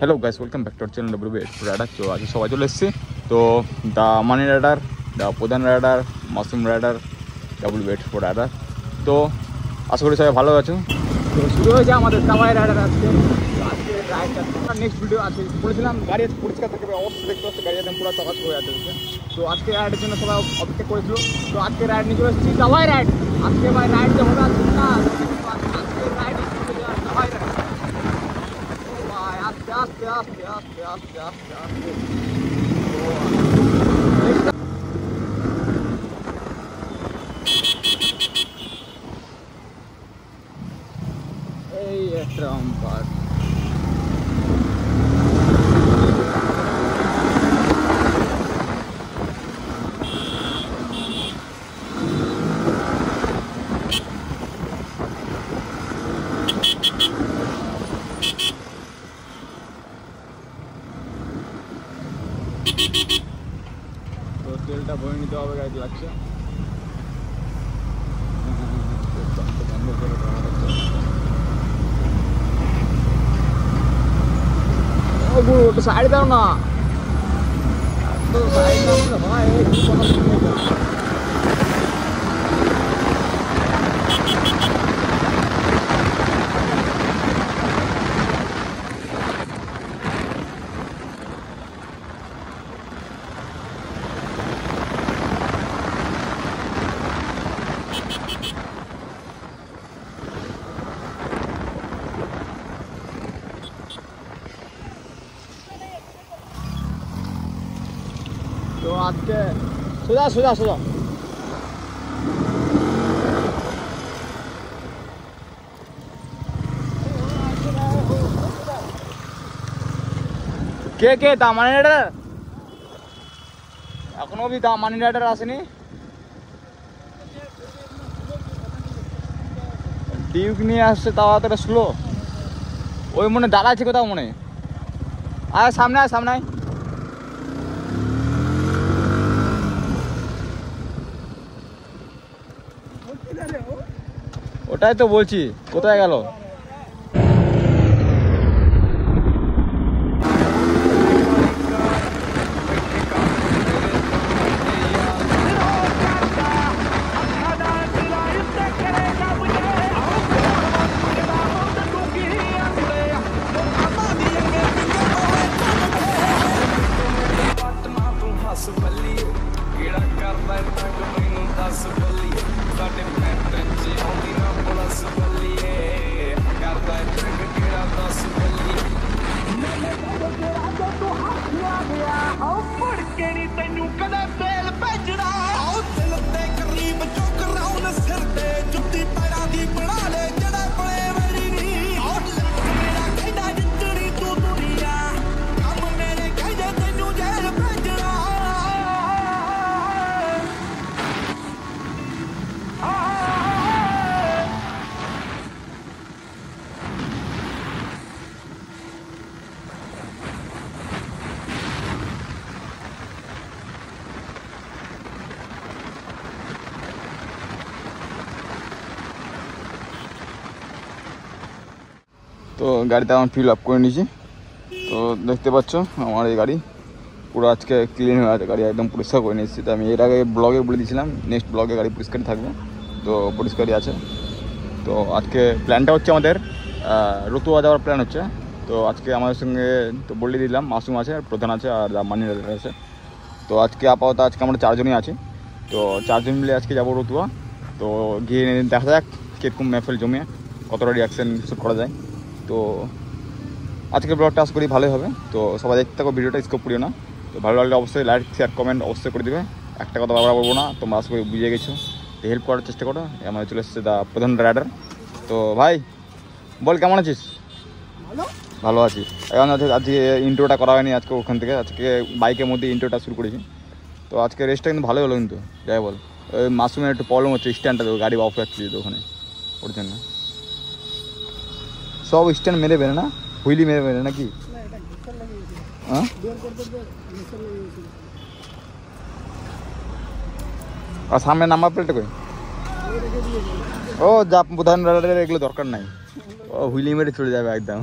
Hello guys, welcome back to our channel WB rider. तो आज सबाई चले एসেছি तो the Mani rider, the Pradhan rider, Masoom rider, WB rider. तो आशा करी सबाई ভালো আছো। তো শুরু হয়েছে আমাদের সবাই রাইডার আজকে। আজকে রাইডটা নেক্সট ভিডিও আছে বলেছিলাম গাড়ি পরিষ্কার থাকবে, অবশ্যই দেখতে পাচ্ছি গাড়ি একদম পুরো চকাচ হয়ে আছে। তো আজকে রাইডের জন্য সবাই অপেক্ষা করেছিল। তো আজকে রাইড নিয়ে চলে এসেছি সবাই রাইড। আজকে ভাই রাইড যে হবে আজকে না, আজকে রাইড সবাই রাইড। আস্তে আস্তে আস্তে আস্তে আস্তে আস্তে আস্তে এই একটা পার্ট। তো তেলটা ভরে নিতে হবে গাড়ি লাগছে। বন্ধ করে দেওয়া হচ্ছে। ও গুরু ওটা সাইড দাও না, তো সাইড দাও না ভাই, এই কথা শুনে যাও। তো আজকে সোজা সোজা সোজা কে কে দা মানি রাইডার? এখনো অব্দি দা মানি রাইডার আসেনি। ডিউক নিয়ে আসছে, তাও এতটা স্লো। ওই মনে দাঁড়া আছে কোথাও মনে। আয় সামনে আয়, সামনে আয়। ওটাই তো বলছি, কোথায় গেল? তো গাড়িতে আমার ফিল আপ করে নিয়েছি। তো দেখতে পাচ্ছ আমার এই গাড়ি পুরো আজকে ক্লিন হয়ে আছে, গাড়ি একদম পরিষ্কার করে নিয়েছি। তো আমি এর আগে ব্লগে বলে দিয়েছিলাম নেক্সট ব্লগে গাড়ি পরিষ্কারই থাকবে, তো পরিষ্কারই আছে। তো আজকে প্ল্যানটা হচ্ছে আমাদের রতুয়া যাওয়ার প্ল্যান হচ্ছে। তো আজকে আমাদের সঙ্গে তো বলে দিলাম মাসুম আছে, আর প্রধান আছে, আর মানি রাইডার আছে। তো আজকে আপাতত আজকে আমরা চারজনই আছি। তো চারজন মিলে আজকে যাবো রতুয়া। তো গিয়ে দেখা যাক কীরকম মেহফিল জমে, কতটা রিয়াকশান শ্যুট করা যায়। তো আজকের ব্লগটা আশা করি ভালোই হবে। তো সবাই দেখতে থাকো ভিডিওটা, স্কিপ করিও না। তো ভালো লাগলে অবশ্যই লাইক শেয়ার কমেন্ট অবশ্যই করে দেবে। একটা কথা বারবার বলবো না, তোমরা আশা করি বুঝে গেছো। তো হেল্প করার চেষ্টা করো। আমাদের চলে এসেছে দা প্রধান রাইডার। তো ভাই বল, কেমন আছিস? ভালো আছি। এখন আজকে ইন্ট্রোটা করা হয়নি আজকে ওখান থেকে, আজকে বাইকের মধ্যে ইন্ট্রোটা শুরু করেছি। তো আজকে রেসটা কিন্তু ভালোই হলো, কিন্তু যাই বল ওই মাসুমের একটু প্রবলেম হচ্ছে, স্ট্যান্ডটা গাড়ি অফ রাখছি তো ওখানে, ওর জন্য সব স্ট্যান্ড মেরে বেরে না, হুইলি মেরে বেরে নাকি? হ্যাঁ আর সামনে নাম্বার প্লেটটা কই? ও যা প্রধান রাইডারের এগুলো দরকার নাই, ও হুইলি মেরে চলে যাবে একদম।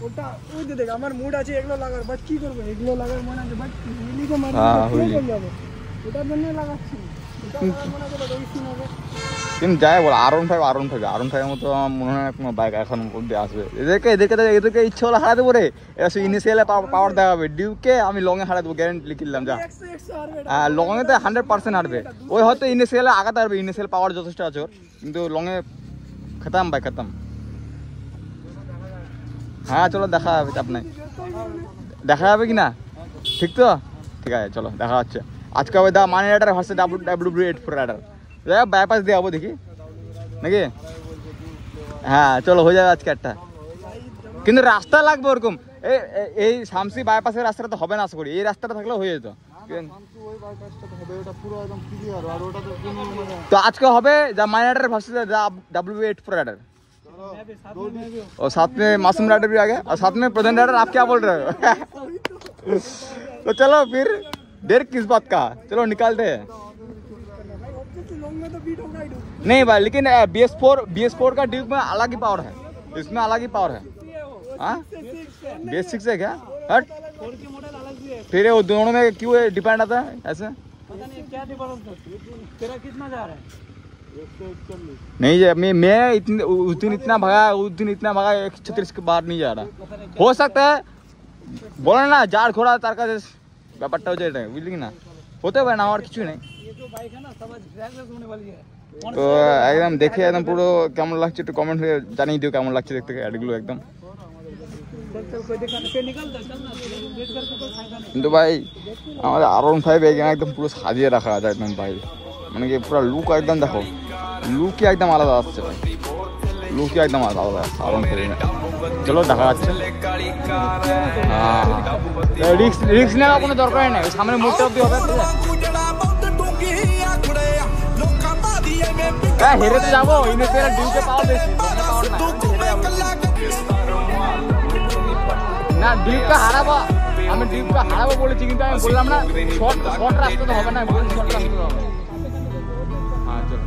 ওটা ওই যে দেখ আমার মুড আছে এগুলো লাগার, বাট কি করবো এগুলো লাগার মনে আছে, বাট হুইলিকে মারি যাবে, ওটার জন্য লাগাচ্ছি। এটা লাগার মনে আছে বাট ওই সিন হবে। কিন্তু যাই বল R15 মতো আমার মনে হয় না কোনো বাইক এখন অব্দি আসবে। এদেরকে ইচ্ছে হলে হারাতে পারে, এরা শুধু ইনিশিয়ালে পাওয়ার দেখাবে। ডিউকে আমি লংয়ে হারাতে দেবো, গ্যারেন্টি লিখিলাম যা। হ্যাঁ লংয়ে তো 100% হারবে, ওই হয়তো ইনিশিয়ালে আগাতে পারবে, ইনিশিয়াল পাওয়ার যথেষ্ট আছে ওর, কিন্তু লংয়ে খতম ভাই খতম। হ্যাঁ চলো দেখা হবে, চাপ নাই, দেখা যাবে কি না, ঠিক তো? ঠিক আছে চলো দেখা হচ্ছে। আজকে হবে the money rider versus WW84 rider. Bypass দিয়ে যাবো দেখি নাকি? হ্যাঁ চলো হয়ে যাবে আজকে একটা, কিন্তু রাস্তা লাগবে ওরকম। এই শামসি বাইপাসের রাস্তাটা তো হবে না আশা করি, এই রাস্তাটা থাকলেও হয়ে যেত। তো আজকে হবে যা মানি রাইডার ভার্সেস WW84 राइडर, और साथ में मासूम राइडर भी आ गया, और साथ में प्रधान राइडर। आप क्या बोल रहे हो? तो चलो फिर देर किस बात का, चलो निकालते हैं। नहीं भाई लेकिन BS4 का ड्यूक में अलग ही पावर है, इसमें अलग ही पावर है। हाँ BS6 है क्या? हट फिर वो दोनों में क्यों डिपेंड आता है ऐसे? पता नहीं क्या डिफरेंस है, तेरा कितना जा रहा है? नहीं मैं उस दिन इतना भगा 136 के बाहर नहीं जा रहा। हो सकता है बोला ना जार घोड़ा तार का ব্যাপারটা হচ্ছে এটা, বুঝলি না? হতে পারে না, আর কিছু নেই। তো একদম দেখে একদম পুরো কেমন লাগছে একটু কমেন্ট করে জানিয়ে দিও কেমন লাগছে দেখতে অ্যাডগুলো একদম। কিন্তু ভাই আমাদের R15 এখানে একদম পুরো সাজিয়ে রাখা আছে একদম ভাই, মানে কি পুরো লুক একদম দেখো, লুকই একদম আলাদা আসছে ভাই, লুকই একদম আলাদা আসছে R15। চলো দেখা যাচ্ছে। হ্যাঁ রিক্স নেওয়ার কোনো দরকারই নেই, সামনে মুখটা অব্দি হবে। হ্যাঁ হেরে তো যাবো, ইনিশিয়াল ডিউকে পাওয়ার বেশি, না ডিউকটা হারাবো, আমি ডিউকটা হারাবো বলেছি, কিন্তু আমি বললাম না শর্ট রাস্তা তো হবে না, শর্ট রাস্তা তো হবে। হ্যাঁ চলো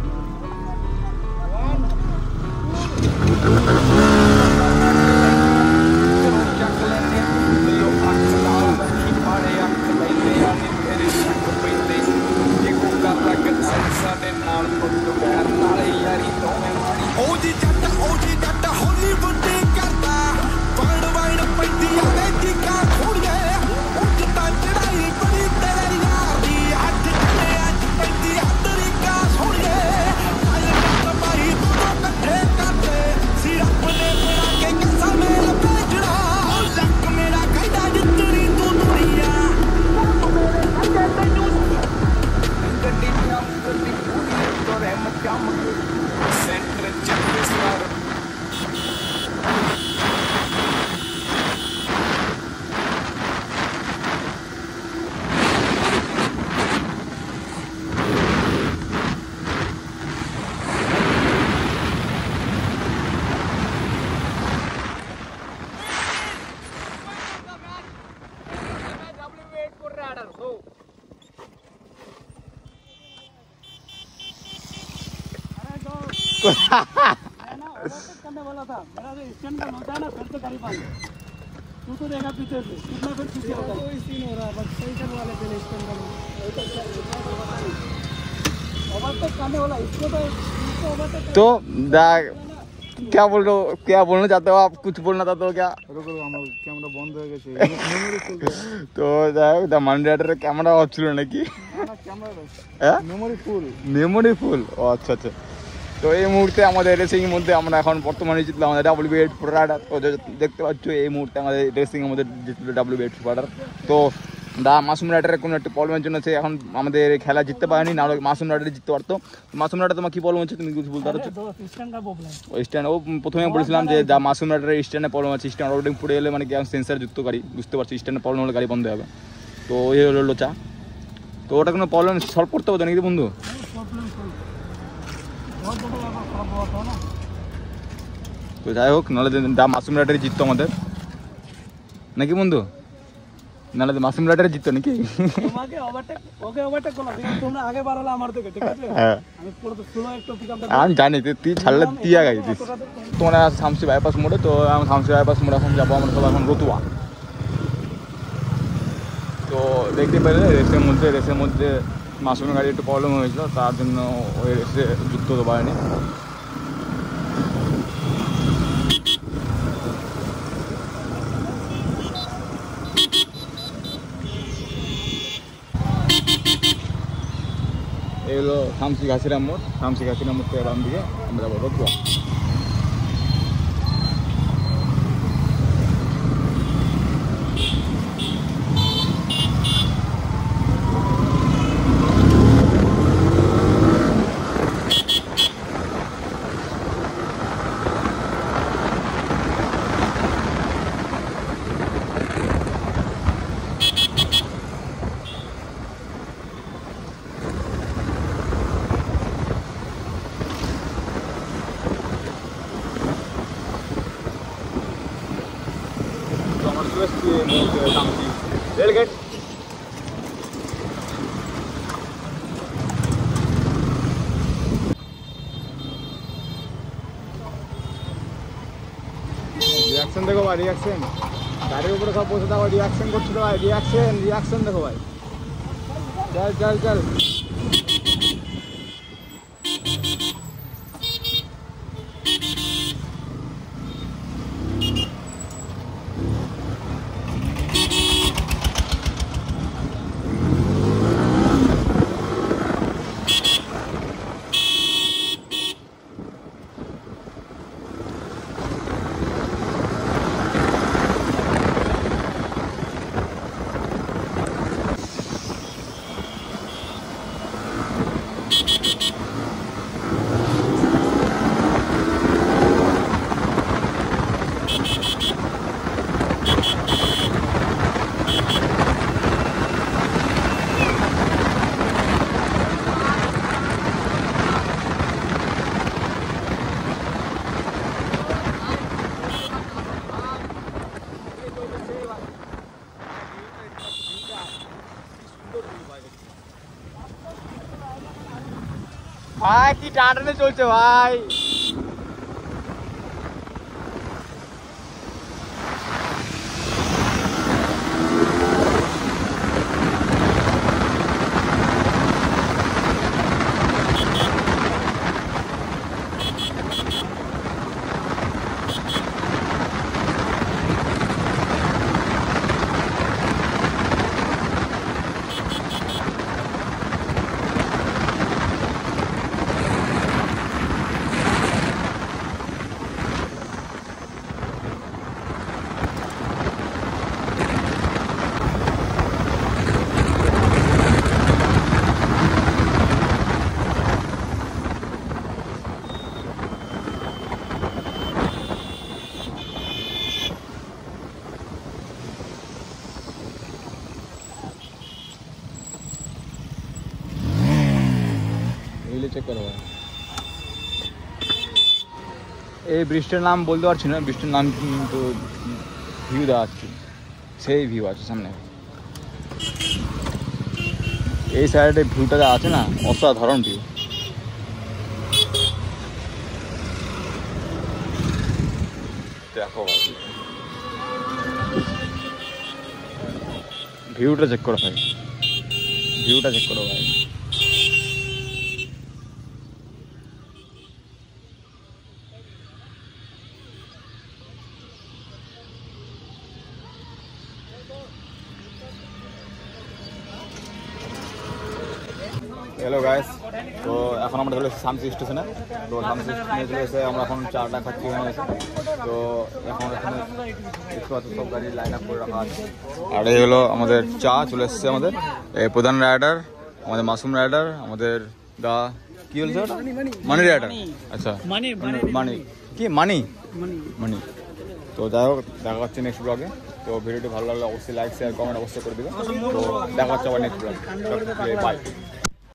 करने वाला था, मेरा जो स्टैंड पर होता है ना फिर से गाड़ी पानी तू तो देखा पीछे से कितना फिर पीछे होता है, कोई सीन हो रहा है बस सही करने वाले थे स्टैंड का ओवरटेक करने वाला इसको तो ओवरटेक। तो क्या बोल रहे हो, क्या बोलना चाहते हो आप? कुछ बोलना चाहते हो क्या? कैमरा बंद हो गया তো যাই হোক দা মানি রাইডারের ক্যামেরা অফ ছিল নাকি? মেমোরি ফুল। ও আচ্ছা আচ্ছা। তো এই মুহূর্তে আমাদের রেসিং মধ্যে আমরা এখন বর্তমানে জিতলাম আমাদের WW84 রাইডার। তো দেখতে পাচ্ছ এই মুহূর্তে আমাদের রেসিং আমাদের জিতল WW84 রাইডার। তো দা মাসুম রাইডারের কোনো একটা প্রবলেমের জন্য সে এখন আমাদের খেলা জিততে পারেনি, না মাসুম রাইডার জিততে পারতো। মাসুম রাইডার তোমার কি প্রবলেম হচ্ছে তুমি কিছু বলতে পারছো? স্ট্যান্ড ও প্রথমে বলেছিলাম যে যা মাসুম রাইডারের স্ট্যান্ডে প্রবলেম আছে, স্ট্যান্ড রোডিং পড়ে এলে মানে কি সেন্সার যুক্ত গাড়ি, বুঝতে পারছি স্ট্যান্ডে প্রবলেম হলে গাড়ি বন্ধ হবে। তো এই হলো লোচা। তো ওটা কোনো প্রবলেম সলভ করতে হবে নাকি বন্ধু? তো যাই হোক নাহলে দা মাসুম রাইডারই জিততো আমাদের নাকি বন্ধু? নাহলে মাসুম রাইডারে জিততো নাকি? তোমাকে ওভারটেক করলাম, ঠিক আছে? তোমরা আগে বার হলে আমার থেকে, ঠিক আছে? আমি পুরো তো স্লো একটু পিকআপটা আমি জানি তুই ছাড়লে তুই আগে দিস। তোমরা শামসি বাইপাস মোড়ে, তো আমি শামসি বাইপাস মোড়ে এখন যাবো আমরা সব এখন রতুয়া। তো দেখতে পেলে রেসের মধ্যে মাসুমের গাড়ি একটু প্রবলেম হয়েছিল, তার জন্য ওই রেসে যুক্ত হতে পারেনি। এই হলো শামসি ঘাসিরাম মোড়। শামসি ঘাসিরাম মোড় থেকে বাম দিকে আমরা যাবো রতুয়া। রেলগেট রিয়াকশন দেখো ভাই, রিয়াকশন গাড়ির উপরে সব বসে থাকো, রিয়াকশন করছিল ভাই, রিয়াকশন দেখো ভাই। চল ভাই, কি টানটানে চলছে ভাই। চেক করো। এই ব্রিজটার নাম বলতে পারছি না, ব্রিজটার নাম কিন্তু ভিউ দেওয়া আছে, সেই ভিউ আছে সামনে। এই সাইডে ভিউটা যা আছে না, অসাধারণ ভিউ। দেখো ভিউটা চেক করো ভাই, ভিউটা চেক করো ভাই। হ্যালো গাইস, তো এখন আমরা চলে এসেছি শামসি স্টেশনে। তো শামসি স্টেশনে চলে এসে আমরা এখন চাটা খাচ্ছি এখানে এসে। তো এখন এখানে সব গাড়ি লাইন আপ করে রাখা আছে। আর এই হলো আমাদের চা চলে এসছে, আমাদের এই প্রধান রাইডার, আমাদের মাসুম রাইডার, আমাদের দা কি বলছে ওটা, মানি রাইডার। আচ্ছা মানি কি মানি। তো যাই হোক, দেখা হচ্ছে নেক্সট ব্লগে। তো ভিডিওটি ভালো লাগলে অবশ্যই লাইক শেয়ার কমেন্ট অবশ্যই করে দেবে। তো দেখা হচ্ছে আবার নেক্সট ব্লগে। বাই।